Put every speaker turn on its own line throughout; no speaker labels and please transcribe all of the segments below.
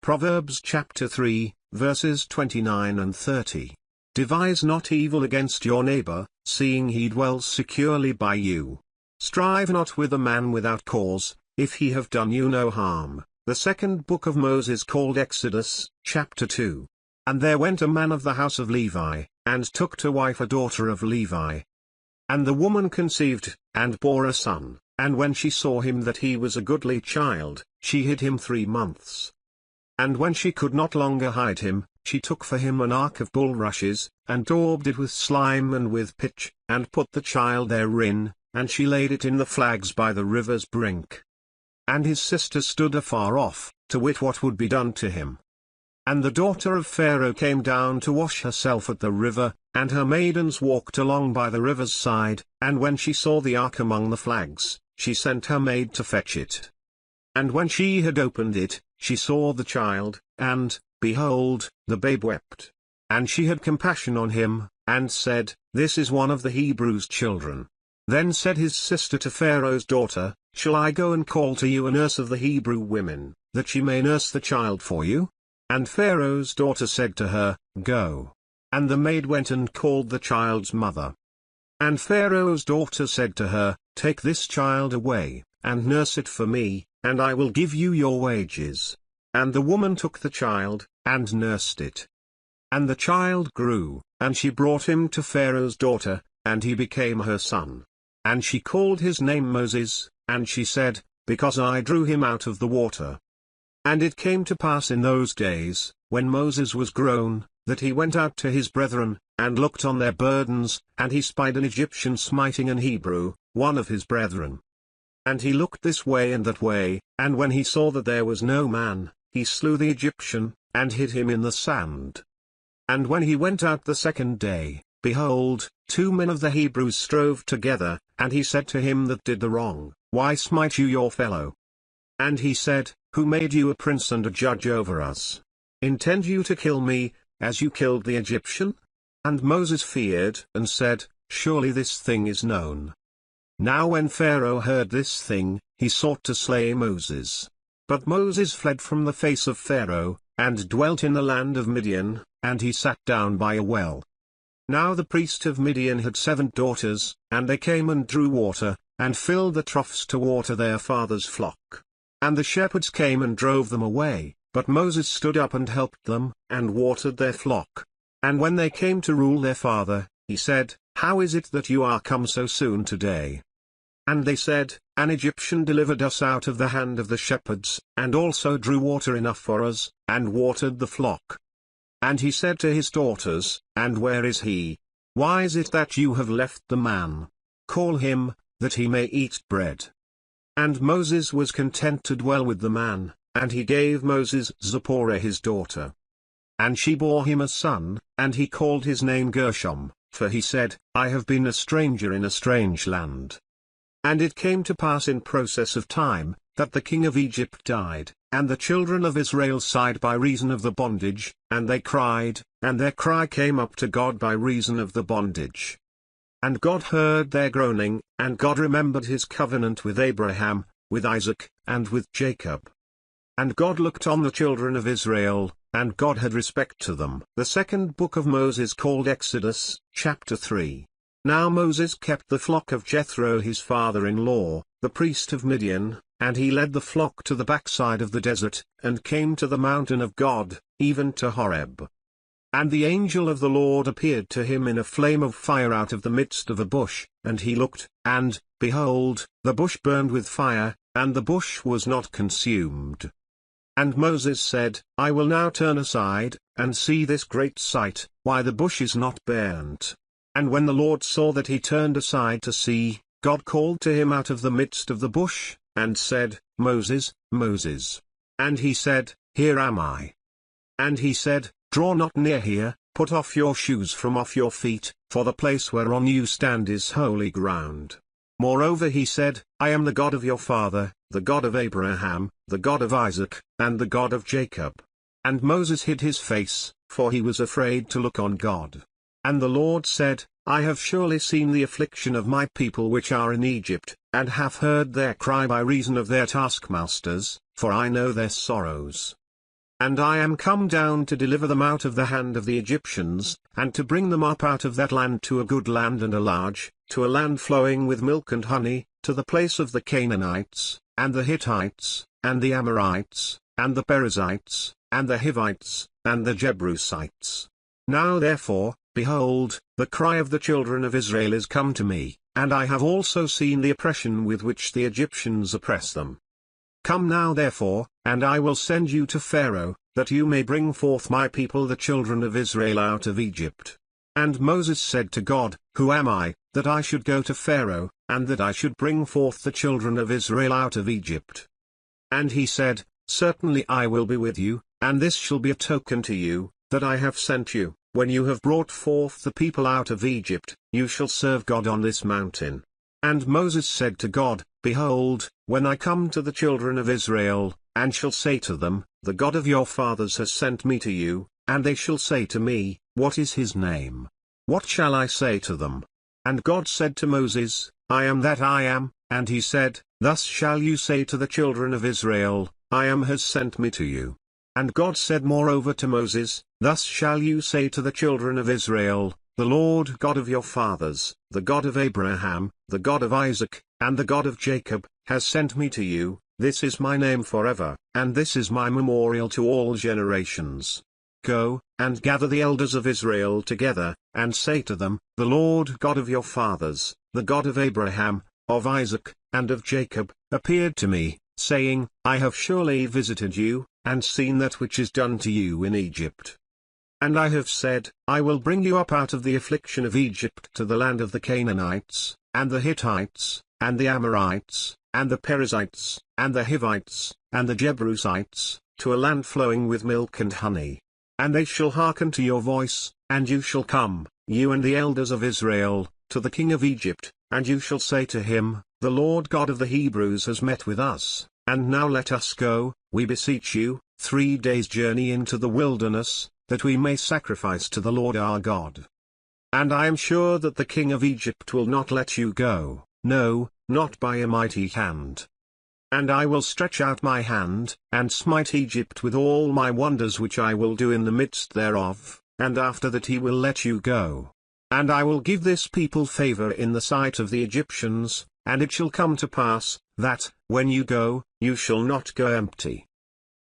Proverbs chapter 3, verses 29 and 30. Devise not evil against your neighbor, seeing he dwells securely by you. Strive not with a man without cause, if he have done you no harm. The second book of Moses called Exodus, chapter 2. And there went a man of the house of Levi, and took to wife a daughter of Levi. And the woman conceived, and bore a son, and when she saw him that he was a goodly child, she hid him 3 months. And when she could not longer hide him, she took for him an ark of bulrushes, and daubed it with slime and with pitch, and put the child therein, and she laid it in the flags by the river's brink. And his sister stood afar off, to wit what would be done to him. And the daughter of Pharaoh came down to wash herself at the river, and her maidens walked along by the river's side, and when she saw the ark among the flags, she sent her maid to fetch it. And when she had opened it, she saw the child, and, behold, the babe wept. And she had compassion on him, and said, This is one of the Hebrews' children. Then said his sister to Pharaoh's daughter, Shall I go and call to you a nurse of the Hebrew women, that she may nurse the child for you? And Pharaoh's daughter said to her, Go. And the maid went and called the child's mother. And Pharaoh's daughter said to her, Take this child away, and nurse it for me, and I will give you your wages. And the woman took the child, and nursed it. And the child grew, and she brought him to Pharaoh's daughter, and he became her son. And she called his name Moses, and she said, Because I drew him out of the water. And it came to pass in those days, when Moses was grown, that he went out to his brethren, and looked on their burdens, and he spied an Egyptian smiting an Hebrew, one of his brethren. And he looked this way and that way, and when he saw that there was no man, he slew the Egyptian, and hid him in the sand. And when he went out the second day, behold, 2 men of the Hebrews strove together, and he said to him that did the wrong, Why smite you your fellow? And he said, Who made you a prince and a judge over us? Intend you to kill me, as you killed the Egyptian? And Moses feared, and said, Surely this thing is known. Now when Pharaoh heard this thing, he sought to slay Moses. But Moses fled from the face of Pharaoh, and dwelt in the land of Midian, and he sat down by a well. Now the priest of Midian had 7 daughters, and they came and drew water, and filled the troughs to water their father's flock. And the shepherds came and drove them away, but Moses stood up and helped them, and watered their flock. And when they came to rule their father, he said, How is it that you are come so soon today? And they said, An Egyptian delivered us out of the hand of the shepherds, and also drew water enough for us, and watered the flock. And he said to his daughters, And where is he? Why is it that you have left the man? Call him, that he may eat bread. And Moses was content to dwell with the man, and he gave Moses Zipporah his daughter. And she bore him a son, and he called his name Gershom, for he said, I have been a stranger in a strange land. And it came to pass in process of time, that the king of Egypt died, and the children of Israel sighed by reason of the bondage, and they cried, and their cry came up to God by reason of the bondage. And God heard their groaning, and God remembered his covenant with Abraham, with Isaac, and with Jacob. And God looked on the children of Israel, and God had respect to them. The second book of Moses called Exodus, chapter 3. Now Moses kept the flock of Jethro his father-in-law, the priest of Midian, and he led the flock to the backside of the desert, and came to the mountain of God, even to Horeb. And the angel of the Lord appeared to him in a flame of fire out of the midst of a bush, and he looked, and, behold, the bush burned with fire, and the bush was not consumed. And Moses said, I will now turn aside, and see this great sight, why the bush is not burnt. And when the Lord saw that he turned aside to see, God called to him out of the midst of the bush, and said, Moses, Moses. And he said, Here am I. And he said, Draw not near here, put off your shoes from off your feet, for the place whereon you stand is holy ground. Moreover he said, I am the God of your father, the God of Abraham, the God of Isaac, and the God of Jacob. And Moses hid his face, for he was afraid to look on God. And the Lord said, I have surely seen the affliction of my people which are in Egypt, and have heard their cry by reason of their taskmasters, for I know their sorrows. And I am come down to deliver them out of the hand of the Egyptians, and to bring them up out of that land to a good land and a large, to a land flowing with milk and honey, to the place of the Canaanites, and the Hittites, and the Amorites, and the Perizzites, and the Hivites, and the Jebusites. Now therefore, behold, the cry of the children of Israel is come to me, and I have also seen the oppression with which the Egyptians oppress them. Come now therefore, and I will send you to Pharaoh, that you may bring forth my people the children of Israel out of Egypt. And Moses said to God, Who am I, that I should go to Pharaoh, and that I should bring forth the children of Israel out of Egypt? And he said, Certainly I will be with you, and this shall be a token to you, that I have sent you. When you have brought forth the people out of Egypt, you shall serve God on this mountain. And Moses said to God, Behold, when I come to the children of Israel, and shall say to them, The God of your fathers has sent me to you, and they shall say to me, What is his name? What shall I say to them? And God said to Moses, I am that I am, and he said, Thus shall you say to the children of Israel, I am has sent me to you. And God said moreover to Moses, Thus shall you say to the children of Israel, The Lord God of your fathers, the God of Abraham, the God of Isaac, and the God of Jacob, has sent me to you. This is my name forever, and this is my memorial to all generations. Go, and gather the elders of Israel together, and say to them, The Lord God of your fathers, the God of Abraham, of Isaac, and of Jacob, appeared to me, saying, I have surely visited you, and seen that which is done to you in Egypt. And I have said, I will bring you up out of the affliction of Egypt to the land of the Canaanites, and the Hittites, and the Amorites, and the Perizzites, and the Hivites, and the Jebusites, to a land flowing with milk and honey. And they shall hearken to your voice, and you shall come, you and the elders of Israel, to the king of Egypt, and you shall say to him, The Lord God of the Hebrews has met with us, and now let us go, we beseech you, 3 days' journey into the wilderness, that we may sacrifice to the Lord our God. And I am sure that the king of Egypt will not let you go, no, not by a mighty hand. And I will stretch out my hand, and smite Egypt with all my wonders which I will do in the midst thereof, and after that he will let you go. And I will give this people favor in the sight of the Egyptians, and it shall come to pass, that, when you go, you shall not go empty.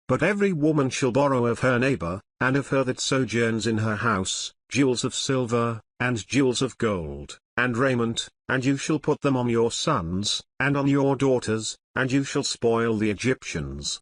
But every woman shall borrow of her neighbor, and of her that sojourns in her house, jewels of silver, and jewels of gold, and raiment, and you shall put them on your sons, and on your daughters, and you shall spoil the Egyptians.